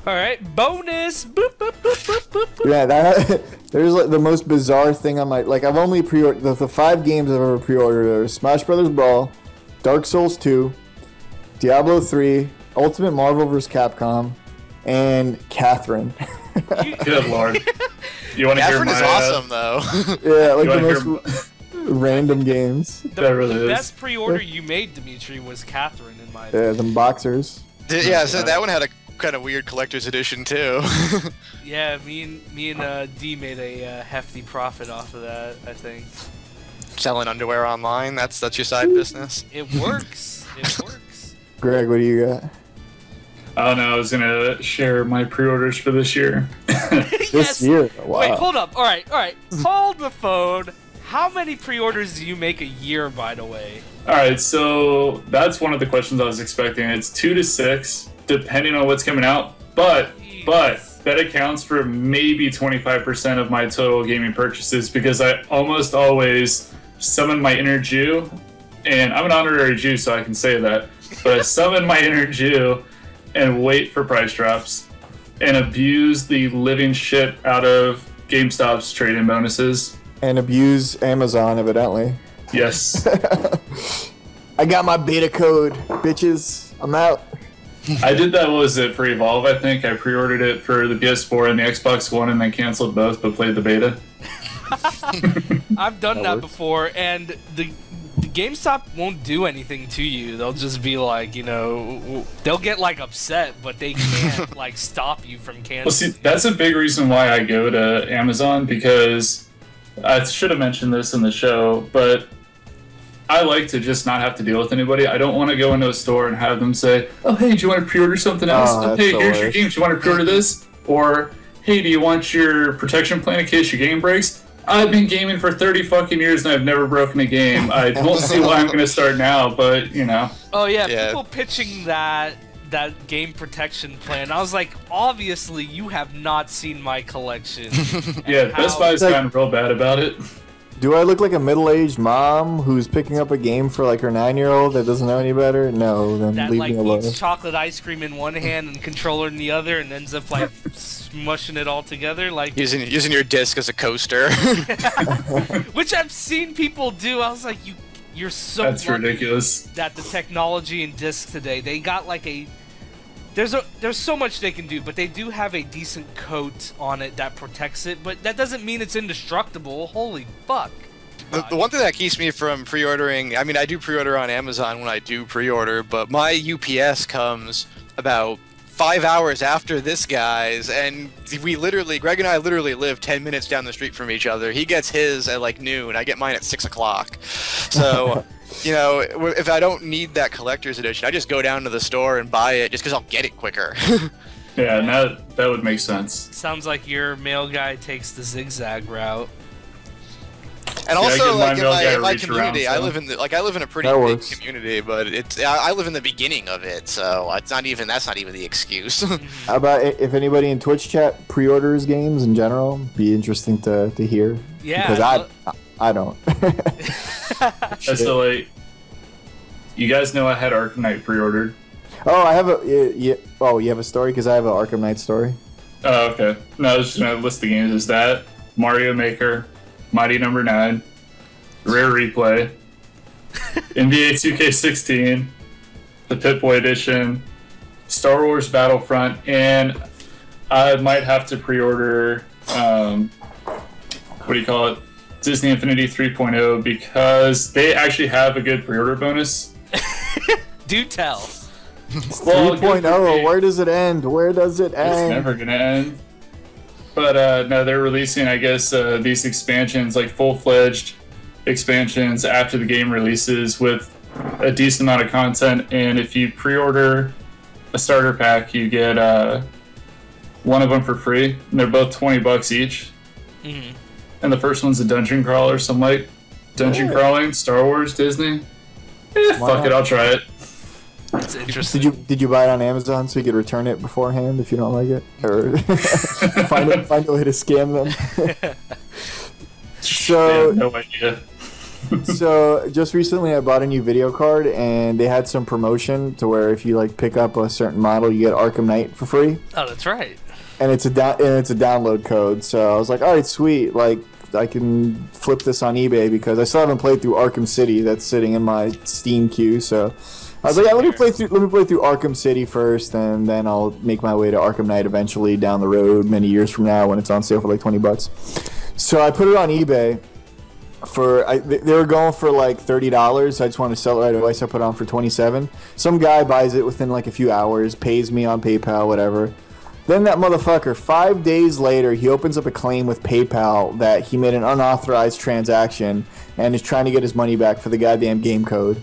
All right, bonus. Boop, boop, boop, boop, boop, boop. Yeah, there's like the most bizarre thing on my I've only pre-ordered the 5 games I've ever pre-ordered are Smash Brothers Brawl, Dark Souls 2, Diablo 3, Ultimate Marvel vs. Capcom, and Catherine. Good lord. You want to hear Catherine my? is awesome though. Yeah, like You the wanna most random games. That really The is. best pre-order you made, Dimitri, was Catherine, in my Yeah, opinion. them boxers. Yeah, so that one had a kind of weird collector's edition too. Yeah, me and D made a hefty profit off of that. I think Selling underwear online, that's your side business. it works. It works. Greg, what do you got? Oh no, I was gonna share my pre-orders for this year. This Yes. year? Wow. Wait, hold up. All right. Hold the phone. How many pre-orders do you make a year, by the way? All right, so that's one of the questions I was expecting. It's 2 to 6, depending on what's coming out. But that accounts for maybe 25% of my total gaming purchases because I almost always summon my inner Jew, and I'm an honorary Jew, so I can say that. But I summon my inner Jew and wait for price drops and abuse the living shit out of GameStop's trade-in bonuses. And abuse Amazon, evidently. Yes. I got my beta code, bitches. I'm out. I did that, what was it, for Evolve, I think. I pre-ordered it for the PS4 and the Xbox One and then canceled both but played the beta. I've done that works. before, and the GameStop won't do anything to you. They'll just be like, they'll get like upset, but they can't like stop you from canceling. Well, see, that's a big reason why I go to Amazon because I should have mentioned this in the show, but I like to just not have to deal with anybody. I don't want to go into a store and have them say, oh, hey, do you want to pre-order something else? Oh, that's Hey, the here's your worst. game. Do you want to pre-order this? Or, hey, do you want your protection plan in case your game breaks? I've been gaming for 30 fucking years and I've never broken a game. I don't see why I'm going to start now, but, Oh yeah, Yeah. people pitching that game protection plan. I was like, obviously you have not seen my collection. Yeah, Best Buy's like- gotten real bad about it. Do I look like a middle-aged mom who's picking up a game for like her 9-year-old that doesn't know any better? No, then That leave like me alone. eats chocolate ice cream in one hand and controller in the other, and ends up like smushing it all together. Like, Using your disc as a coaster. which I've seen people do. I was like, you're so That's lucky ridiculous. that the technology in disc today, they got like there's so much they can do, but they do have a decent coat on it that protects it, but that doesn't mean it's indestructible. Holy fuck. The one thing that keeps me from pre-ordering, I mean, I do pre-order on Amazon when I do pre-order, but my UPS comes about 5 hours after this guy's, and Greg and I literally live 10 minutes down the street from each other. He gets his at like noon, I get mine at 6 o'clock. So, if I don't need that collector's edition, I just go down to the store and buy it just because I'll get it quicker. Yeah, and that would make sense. Sounds like your mail guy takes the zigzag route. And I also, get like my mail guy in my reach community, around, I so. live in a pretty That big works. community, but I live in the beginning of it, so that's not even the excuse. How about if anybody in Twitch chat pre-orders games in general? Be interesting to hear. Yeah, Because I don't. So, like, you guys know I had Arkham Knight pre-ordered. Oh, I have oh, you have a story? Because I have an Arkham Knight story. Oh, okay. No, I was just going to list the games as that. Mario Maker, Mighty Number 9, Rare Replay, NBA 2K16, the Pip-Boy Edition, Star Wars Battlefront, and I might have to pre-order, Disney Infinity 3.0 because they actually have a good pre-order bonus. Do tell. Well, good for 3.0, me. where does it end? Where does it It's end? never gonna end. But no, they're releasing, I guess, these expansions, like full-fledged expansions after the game releases with a decent amount of content. And if you pre-order a starter pack, you get one of them for free. And they're both $20 each. Mhm. And the first one's a dungeon crawler. So I'm like, dungeon crawling, Star Wars, Disney. Why Fuck it, not? I'll try it. It's interesting. Did you buy it on Amazon so you could return it beforehand if you don't like it, or find a way to scam them? I So have no idea. So just recently I bought a new video card, and they had some promotion to where if you like pick up a certain model, you get Arkham Knight for free. Oh, that's right. And it's a download code. So I was like, all right, sweet. Like I can flip this on eBay because I still haven't played through Arkham City. That's sitting in my Steam queue. So I was like, yeah, let me play through Arkham City first, and then I'll make my way to Arkham Knight eventually down the road, many years from now when it's on sale for like $20. So I put it on eBay. They were going for like $30. I just wanted to sell it right away, so I put it on for $27. Some guy buys it within like a few hours, pays me on PayPal, whatever. Then that motherfucker, 5 days later, he opens up a claim with PayPal that he made an unauthorized transaction and is trying to get his money back for the goddamn game code.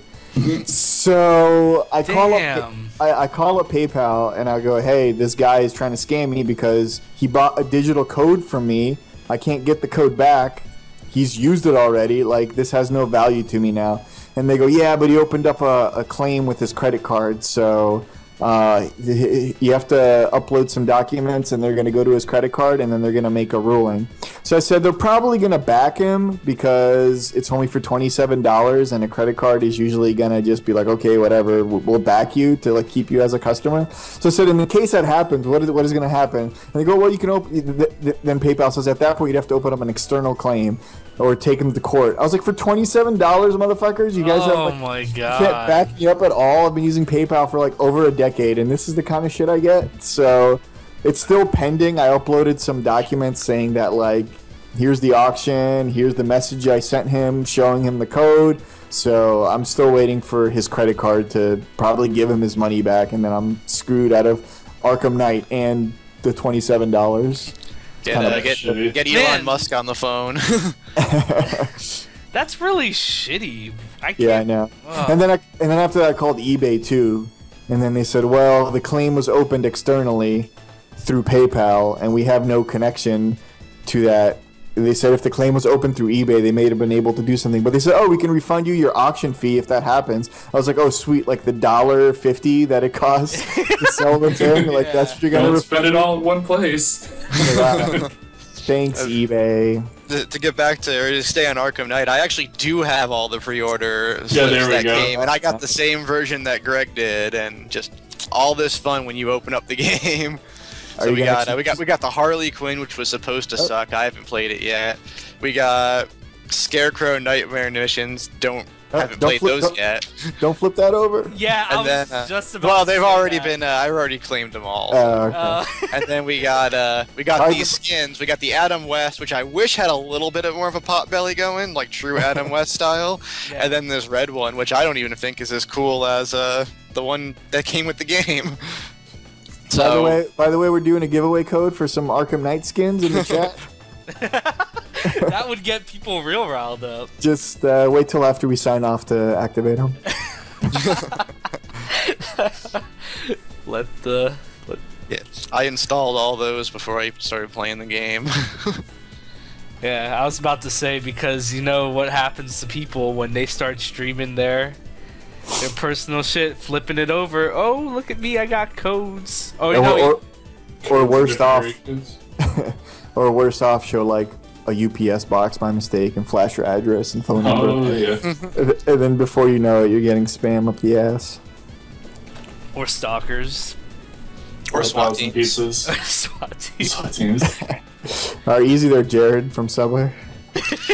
So I call up PayPal and I go, hey, this guy is trying to scam me because he bought a digital code from me. I can't get the code back. He's used it already. Like, this has no value to me now. And they go, yeah, but he opened up a claim with his credit card, so you have to upload some documents, and they're going to go to his credit card, and then they're going to make a ruling. So I said they're probably going to back him because it's only for $27, and a credit card is usually going to just be like, okay, whatever, we'll back you to like keep you as a customer. So I said, in the case that happens, what is going to happen? And they go, well, you can open. Then PayPal says at that point you'd have to open up an external claim or take him to court. I was like, for $27, motherfuckers, you guys my God. You can't back me up at all. I've been using PayPal for like over a decade, and this is the kind of shit I get. So it's still pending. I uploaded some documents saying that, like, here's the auction, here's the message I sent him showing him the code. So I'm still waiting for his credit card to probably give him his money back, and then I'm screwed out of Arkham Knight and the $27. Get Elon Musk on the phone. That's really shitty. I know. And then after that I called eBay too, and then they said, well, the claim was opened externally through PayPal, and we have no connection to that. They said if the claim was open through eBay, they may have been able to do something. But they said, oh, we can refund you your auction fee if that happens. I was like, oh, sweet, like the $1.50 that it costs to sell the thing. Like, yeah. That's what you're going to spend it all in one place. Thanks, eBay. To get back to stay on Arkham Knight, I actually do have all the pre-order slips that came, and I got the same version that Greg did, and just all this fun when you open up the game. So we got the Harley Quinn, which was supposed to suck. I haven't played it yet. We got Scarecrow Nightmare Missions. Haven't played those yet. Don't flip that over. Yeah, I was just about. Well, they've already been. I already claimed them all. Okay. And then we got these skins. We got the Adam West, which I wish had a little bit of more of a pot belly going, like true Adam West style. Yeah. And then this red one, which I don't even think is as cool as the one that came with the game. So, by the way, we're doing a giveaway code for some Arkham Knight skins in the chat. That would get people real riled up. Just wait till after we sign off to activate them. Yeah, I installed all those before I started playing the game. Yeah, I was about to say, because you know what happens to people when they start streaming their personal shit, flipping it over. Oh, look at me, I got codes. Oh, or worse off. Or worse off, show like a UPS box by mistake and flash your address and phone number. Oh, yeah. And then before you know it, you're getting spam up the ass. Or stalkers. Or SWAT teams. SWAT teams. Easy there, Jared from Subway.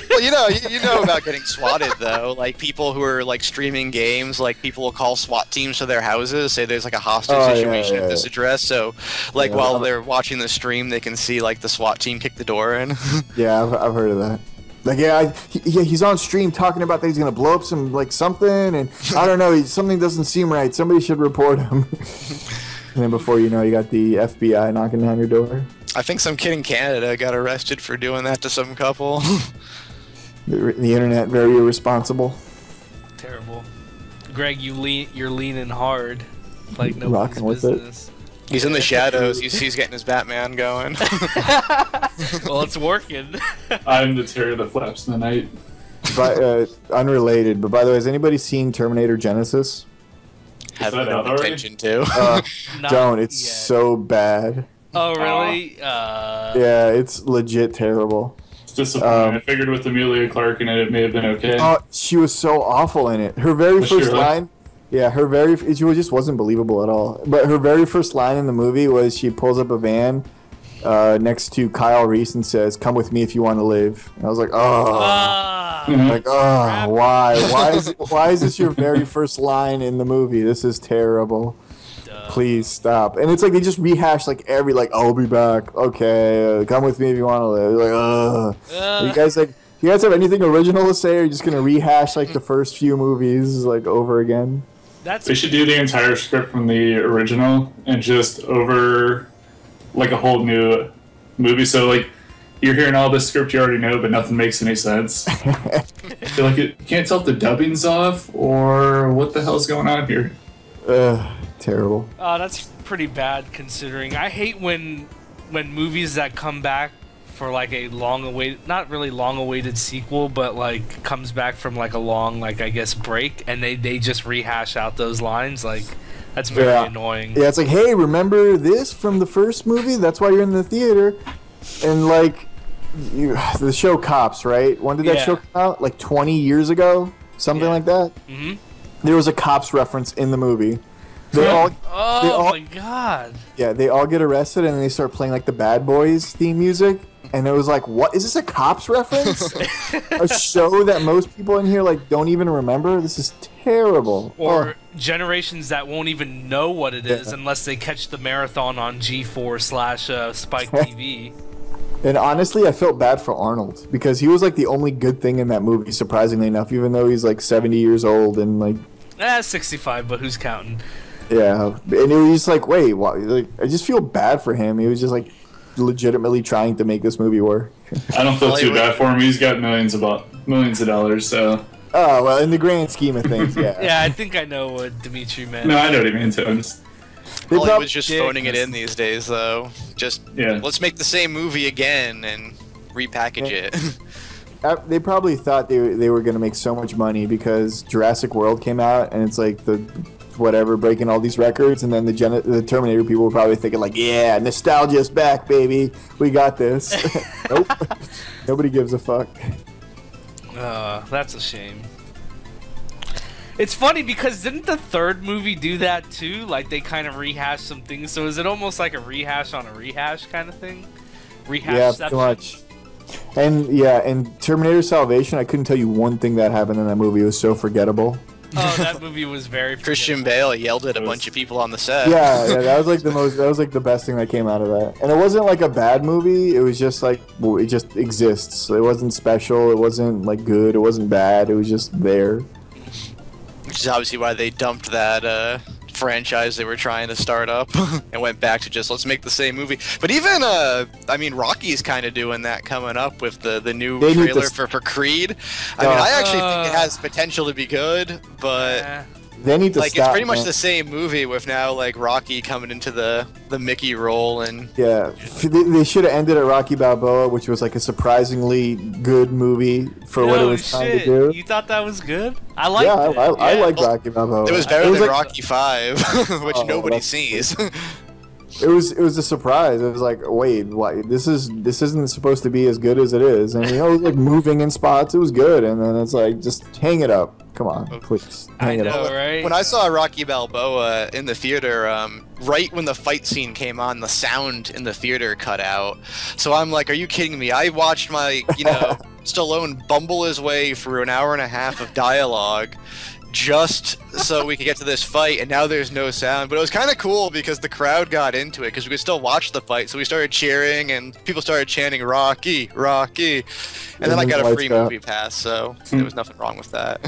Well, you know about getting swatted though. Like people who are like streaming games, like people will call SWAT teams to their houses, say there's like a hostage situation at this address. So, like while they're watching the stream, they can see like the SWAT team kick the door in. Yeah, I've heard of that. Like, he's on stream talking about that he's gonna blow up some like something, and I don't know, something doesn't seem right. Somebody should report him. And then before you know, you got the FBI knocking down your door. I think some kid in Canada got arrested for doing that to some couple. The internet, very irresponsible. Terrible. Greg, you're leaning hard, like nobody's business. He's in the shadows. He's getting his Batman going. Well, it's working. I'm the terror that flaps in the night. But unrelated, but by the way, has anybody seen Terminator Genisys? Haven't no intention to. Don't. It's so bad. Oh, really? Yeah, it's legit terrible. disappointing. I figured with Amelia Clark in it, it may have been okay. She was so awful in it. Her very first line, it just wasn't believable at all. But her very first line in the movie was she pulls up a van next to Kyle Reese and says, "Come with me if you want to live." And I was like, why is this your very first line in the movie? This is terrible. Please stop. And it's like they just rehash like every I'll be back. Okay, come with me if you want to live. You guys have anything original to say, or are you just gonna rehash the first few movies over again? They should do the entire script from the original and just over a whole new movie. So you're hearing all this script you already know, but nothing makes any sense. You can't tell if the dubbing's off or what the hell's going on here. Terrible. That's pretty bad considering. I hate when movies that come back for a long-awaited, not really long-awaited sequel, but comes back from a long I guess break, and they just rehash out those lines. That's very annoying. Yeah, it's hey, remember this from the first movie? That's why you're in the theater. And the show Cops, right? When did that show come out? 20 years ago, something like that. Mm-hmm. There was a Cops reference in the movie. My god! Yeah, they all get arrested and then they start playing the Bad Boys theme music, and it was what is this, a Cops reference? A show that most people in here don't even remember. This is terrible. Or generations that won't even know what it is unless they catch the marathon on G4/Spike TV. And honestly, I felt bad for Arnold because he was the only good thing in that movie, surprisingly enough, even though he's 70 years old and 65, but who's counting? Yeah, and it was just wait, why? I just feel bad for him. He was just legitimately trying to make this movie work. I don't feel too bad for him. He's got millions of dollars, so. Oh well, in the grand scheme of things, yeah. Yeah, I think I know what Dimitri meant. No, I know what he means too. Hollywood's just phoning it in these days, though. Let's make the same movie again and repackage it. They probably thought they were going to make so much money because Jurassic World came out, and it's breaking all these records, and then the Terminator people were probably thinking yeah, nostalgia's back, baby, we got this. Nope, nobody gives a fuck. That's a shame. It's funny because didn't the third movie do that too? They kind of rehashed some things, so is it almost like a rehash on a rehash kind of thing? Yeah, pretty much. And Terminator Salvation, I couldn't tell you one thing that happened in that movie. It was so forgettable. Oh, that movie was very forgettable. Christian Bale yelled at a bunch of people on the set. Yeah, that was the best thing that came out of that. And it wasn't a bad movie. It was just it just exists. It wasn't special. It wasn't good. It wasn't bad. It was just there. Which is obviously why they dumped that franchise they were trying to start up and went back to just let's make the same movie. But even Rocky's kind of doing that coming up with the new trailer for Creed. I actually think it has potential to be good, but they need to stop, it's pretty much the same movie with now Rocky coming into the Mickey role. And they should have ended at Rocky Balboa, which was a surprisingly good movie for what it was trying to do. You thought that was good? I liked it. I like Rocky Balboa. It was better than Rocky 5, which nobody sees. It was a surprise. It was wait, why? This isn't supposed to be as good as it is. And it was moving in spots. It was good, and then it's just hang it up. Come on, please. Hang it up. Right? When I saw Rocky Balboa in the theater, right when the fight scene came on, the sound in the theater cut out. So I'm are you kidding me? I watched my Stallone bumble his way through an hour and a half of dialogue just so we could get to this fight, and now there's no sound. But it was kind of cool because the crowd got into it because we could still watch the fight, so we started cheering and people started chanting Rocky, Rocky, and then I got a free movie pass, so there was nothing wrong with that.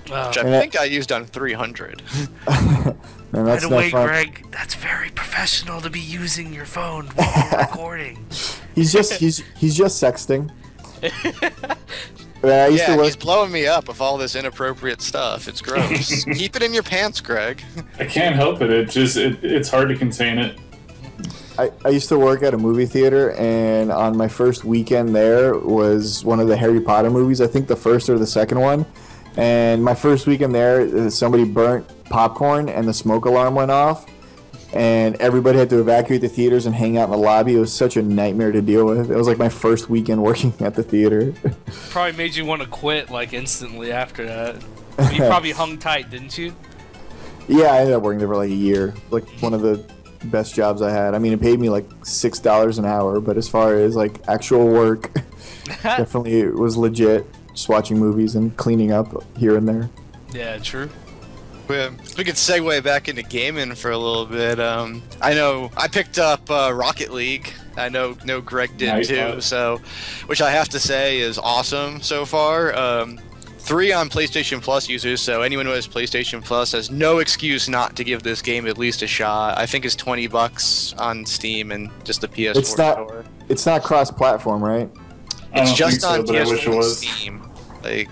Which I think I used on 300. Man, by the way, Greg, that's very professional to be using your phone while you're recording. He's just sexting. He's blowing me up with all this inappropriate stuff. It's gross. Keep it in your pants, Greg. I can't help it. It's hard to contain it. I used to work at a movie theater, and on my first weekend there was one of the Harry Potter movies. I think the first or the second one. And my first weekend there, somebody burnt popcorn, and the smoke alarm went off. and everybody had to evacuate the theaters and hang out in the lobby. It was such a nightmare to deal with. It was like my first weekend working at the theater. Probably made you want to quit like instantly after that. You probably hung tight, didn't you? Yeah, I ended up working there for like a year. Like one of the best jobs I had. I mean, it paid me like $6 an hour, but as far as like actual work, definitely it was legit. Just watching movies and cleaning up here and there. Yeah, true. We could segue back into gaming for a little bit. I know I picked up Rocket League. I know Greg did too. So, which I have to say is awesome so far. 3 on PlayStation Plus users, so anyone who has PlayStation Plus has no excuse not to give this game at least a shot. I think it's $20 on Steam and just the PS4 store. It's not cross-platform, right? It's just on but I wish it PS4 and was. Steam. Like,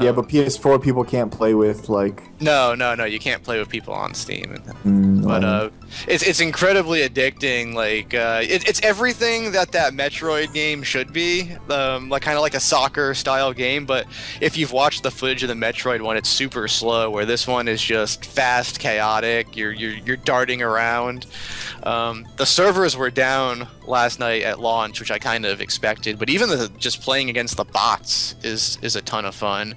yeah, but PS4 people can't play with like. No, you can't play with people on Steam. But it's incredibly addicting. Like it's everything that Metroid game should be. Like kind of like a soccer style game. But if you've watched the footage of the Metroid one, it's super slow. Where this one is just fast, chaotic. You're darting around. The servers were down last night at launch, which I kind of expected. But even just playing against the bots is a ton of fun.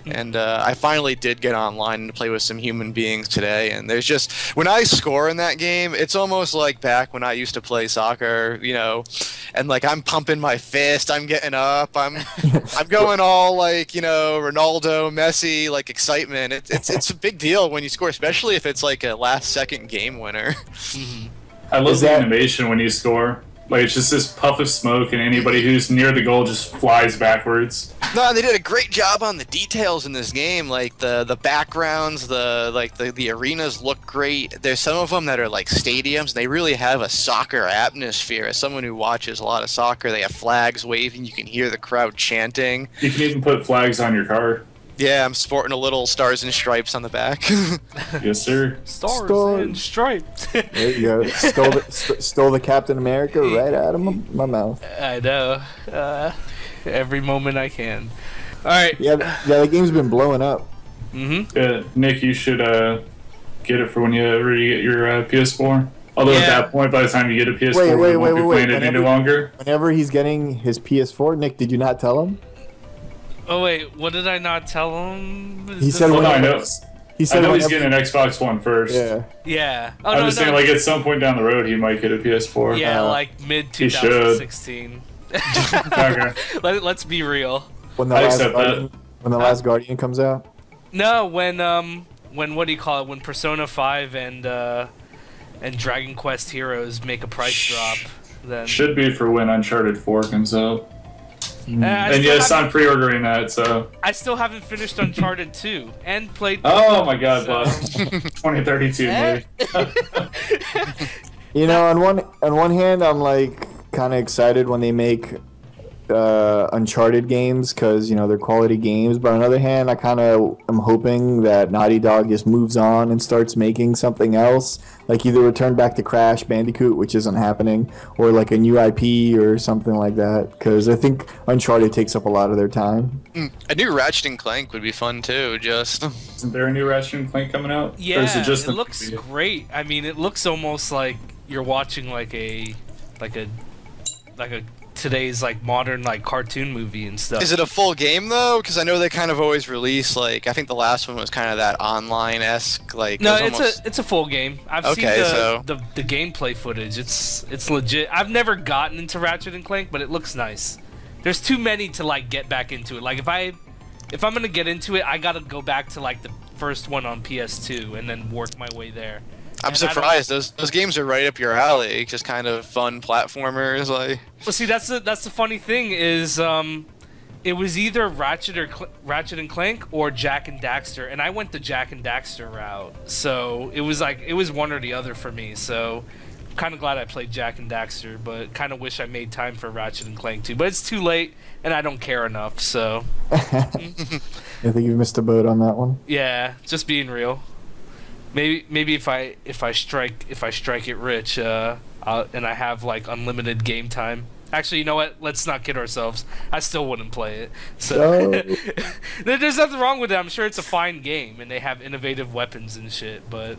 And I finally did get online and play with some human beings today. And there's just when I score in that game, it's almost like back when I used to play soccer, you know. And like I'm pumping my fist, I'm getting up, I'm going all like, you know, Ronaldo, Messi, like excitement. It's a big deal when you score, especially if it's like a last second game winner. I love the animation when you score. Like, it's just this puff of smoke, and anybody who's near the goal just flies backwards. No, they did a great job on the details in this game. Like the backgrounds, the arenas look great. There's some of them that are like stadiums. They really have a soccer atmosphere. As someone who watches a lot of soccer, they have flags waving. You can hear the crowd chanting. You can even put flags on your car. Yeah, I'm sporting a little stars and stripes on the back. Yes, sir. Stars and stripes. There you go. Stole the Captain America right out of my mouth. I know. Every moment I can. All right. Yeah, the game's been blowing up. Nick, you should get it for when you already get your PS4. Although at that point, by the time you get a PS4, you won't be playing it any longer. Whenever he's getting his PS4, Nick, did you not tell him? Oh wait, what did I not tell him? He said, "Well, I know. He said he's getting an Xbox One first." Yeah. Yeah. Oh, I'm just saying, like at some point down the road, he might get a PS4. Yeah, like mid 2016. Okay. Let's be real. When the last Guardian comes out. No, when what do you call it? When Persona 5 and Dragon Quest Heroes make a price drop, then should be for when Uncharted 4 comes out. And yes, I'm pre-ordering that, so... I still haven't finished Uncharted 2, and played... Oh my god, boss. 2032, maybe. You know, on one hand, I'm like kind of excited when they make Uncharted games, because, you know, they're quality games, but on the other hand, I kind of am hoping that Naughty Dog just moves on and starts making something else, like either return back to Crash Bandicoot, which isn't happening, or like a new IP or something like that, because I think Uncharted takes up a lot of their time. A new Ratchet Clank would be fun too, just... Isn't there a new Ratchet Clank coming out? Yeah, or is it just looks great. I mean, it looks almost like you're watching like a today's like modern like cartoon movie and stuff. Is it a full game though? Because I know they kind of always release like I think the last one was kind of that online-esque like. No, it's a full game. I've seen so the gameplay footage. It's legit. I've never gotten into Ratchet and Clank, but it looks nice. There's too many to like get back into it. Like if I'm gonna get into it, I gotta go back to like the first one on PS2 and then work my way there. I'm surprised. Those games are right up your alley. Just kind of fun platformers, like. Well, see, that's the funny thing is, it was either Ratchet and Clank or Jak and Daxter, and I went the Jak and Daxter route. So it was one or the other for me. So I'm kind of glad I played Jak and Daxter, but kind of wish I made time for Ratchet and Clank too. But it's too late, and I don't care enough. So. I think you missed a boat on that one. Yeah, just being real. Maybe if I strike it rich, and I have like unlimited game time. Actually, you know what? Let's not kid ourselves. I still wouldn't play it. So there's nothing wrong with it. I'm sure it's a fine game, and they have innovative weapons and shit. But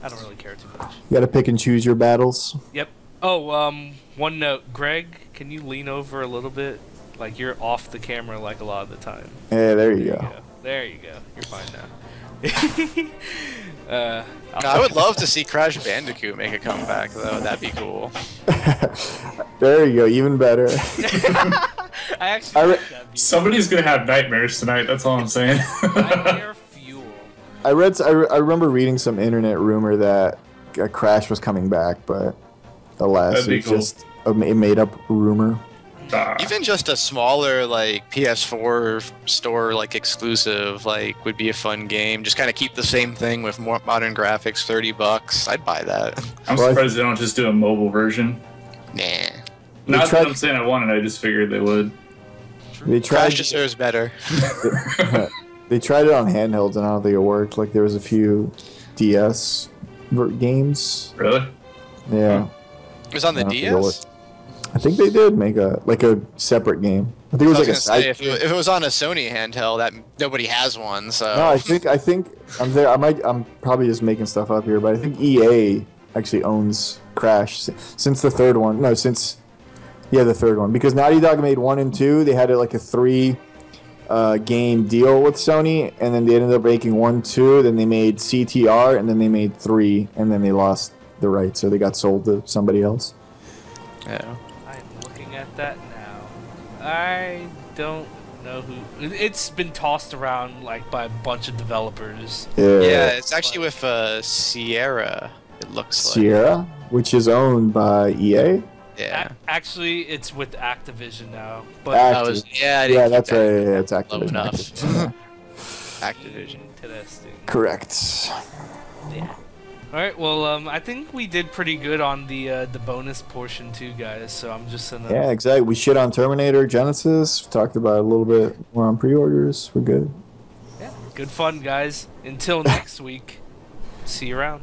I don't really care too much. You got to pick and choose your battles. Yep. Oh, one note. Greg, can you lean over a little bit? Like, you're off the camera like a lot of the time. Yeah, there you go. There you go. You're fine now. I would love to see Crash Bandicoot make a comeback, though. That'd be cool. There you go. Even better. I actually Somebody's gonna have nightmares tonight. That's all I'm saying. nightmare fuel. I remember reading some internet rumor that Crash was coming back, but alas, That'd be it's cool. just a made-up rumor. Even just a smaller, like, PS4 store, like, exclusive, like, would be a fun game. Just kind of keep the same thing with more modern graphics, $30. I'd buy that. I'm surprised they don't just do a mobile version. Nah. Not that I'm saying I wanted, I just figured they would. They tried. Crash deserves better. They tried it on handhelds and I don't think it worked. Like there was a few DS games. Really? Yeah. It was on the I don't think it DS? was. I think they did make a separate game. I think it was I was like a gonna say, side. if it was on a Sony handheld, that nobody has one, so... No, I think I'm there. I'm probably just making stuff up here, but I think EA actually owns Crash since the third one. No, the third one, because Naughty Dog made 1 and 2. They had like a 3 game deal with Sony, and then they ended up making 1, 2. Then they made CTR, and then they made 3, and then they lost the rights, so they got sold to somebody else. Yeah. I'm looking at that now. I don't know who. It's been tossed around like by a bunch of developers. Yeah, it's actually with Sierra, it looks like. Sierra, which is owned by EA. Yeah. Actually, it's with Activision now. But That's right. Yeah, it's low Activision. enough. Activision, Activision. Interesting. Correct. Yeah. All right. Well, I think we did pretty good on the bonus portion too, guys. So I'm just gonna. Yeah, exactly. We shit on Terminator Genisys. Talked about it a little bit more on pre-orders. We're good. Yeah. Good fun, guys. Until next week. See you around.